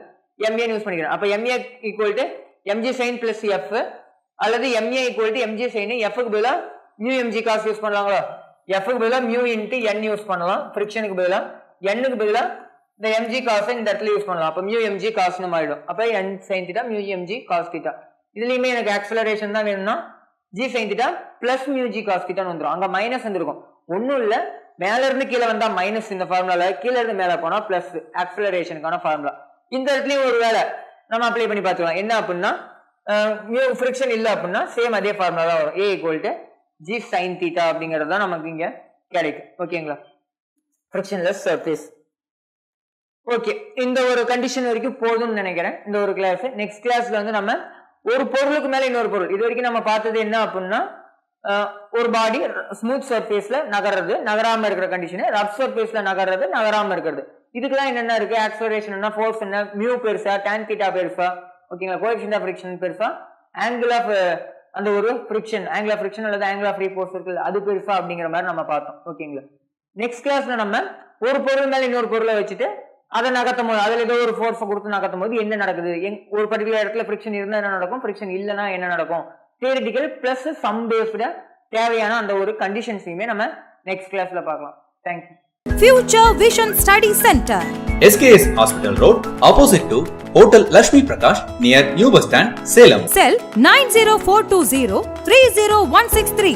S1: MA யூஸ் பண்ணிக்கிறேன். அப்ப MA equal to mg sin plus f அல்லது MA equal to mg sin f க்கு பதிலா mu mg cos யூஸ் பண்ணலாங்களா? f க்கு பதிலா mu into n யூஸ் பண்ணலாம். ஃபிரிக்ஷனுக்கு பதிலா n க்கு பதிலா இந்த mg cos இந்த இடத்துல யூஸ் பண்ணலாம். அப்ப mu mg cos னு மாறிடும். அப்ப n sin θ mu mg cos θ. இதுலயுமே எனக்கு ஆக்சலரேஷன் தான் வேணும்னா g sin θ plus mu g cos θ னு வந்துரும். அங்க மைனஸ் வந்துருக்கும். ஒண்ணும் இல்ல, மேல இருந்து கீழே வந்தா மைனஸ் இந்த ஃபார்முலால, கீழ இருந்து மேல போனா பிளஸ் ஆக்சலரேஷனுக்கான ஃபார்முலா. இந்த இடத்துலயும் ஒரு வேளை நம்ம அப்ளை பண்ணி பார்த்துக்கலாம். என்ன அப்படின்னா mu ஃபிரிக்ஷன் இல்ல அப்படின்னா சேம் அதே ஃபார்முலா தான் வரும். a equal to g sin θ அப்படிங்கிறது தான் நமக்கு இங்க கிடைக்கும். ஓகேங்களா, ஃபிரிக்ஷன்லெஸ் சர்ஃபேஸ். ஓகே, இந்த ஒரு கண்டிஷன் வரைக்கும் போதும்னு நினைக்கிறேன் இந்த ஒரு கிளாஸ். நெக்ஸ்ட் கிளாஸ்ல வந்து நம்ம ஒரு பொருளுக்கு மேல இன்னொரு பொருள், இது வரைக்கும் நம்ம பார்த்தது என்ன அப்படின்னா ஒரு பாடி ஸ்மூத் சர்ஃபேஸ்ல நகர்றது, நகராம இருக்கிற கண்டிஷன், ரஃப் சர்ஃபேஸ்ல நகர்றது, நகராம இருக்கிறது. இதுக்கெல்லாம் என்னென்ன இருக்கு, ஆக்சலரேஷன் என்ன, ஃபோர்ஸ் என்ன, மியூ பெருசா, tan θ பெருசா, ஓகேங்களா, கோஎஃபிஷியன்ட் ஆஃப் ஃபிரிக்ஷன் பெருசா, ஆங்கிள் ஆஃப் அந்த ஒரு ஃபிரிக்ஷன், ஆங்கிள் ஆஃப் ஃபிரிக்ஷன் அல்லது ஆங்கிள் ஆஃப் ஃப்ரீ ஃபோர்ஸ் இருக்குல்ல அது பெருசா அப்படிங்கிற மாதிரி நம்ம பார்த்தோம். ஓகேங்களா, நெக்ஸ்ட் கிளாஸ்ல நம்ம ஒரு பொருள் மேல இன்னொரு பொருளை வச்சுட்டு அதை நகர்த்தும் போது, அதுல ஏதோ ஒரு ஃபோர்ஸை கொடுத்து நகர்த்தும் போது என்ன நடக்குது, ஒரு பர்டிகுலர் இடத்துல ஃபிரிக்ஷன் இருந்தா என்ன நடக்கும், ஃபிரிக்ஷன் இல்லைன்னா என்ன நடக்கும், தியரிட்டிக்கல் பிளஸ் சம் பேஸ்டு தேவையான அந்த ஒரு கண்டிஷன்ஸையுமே நம்ம நெக்ஸ்ட் கிளாஸ்ல பார்க்கலாம். Thank you.
S2: Future Vision Study Center,
S3: SKS Hospital Road, opposite to Hotel Lakshmi Prakash, near New Bus Stand, Salem.
S2: Cell 90420 30163.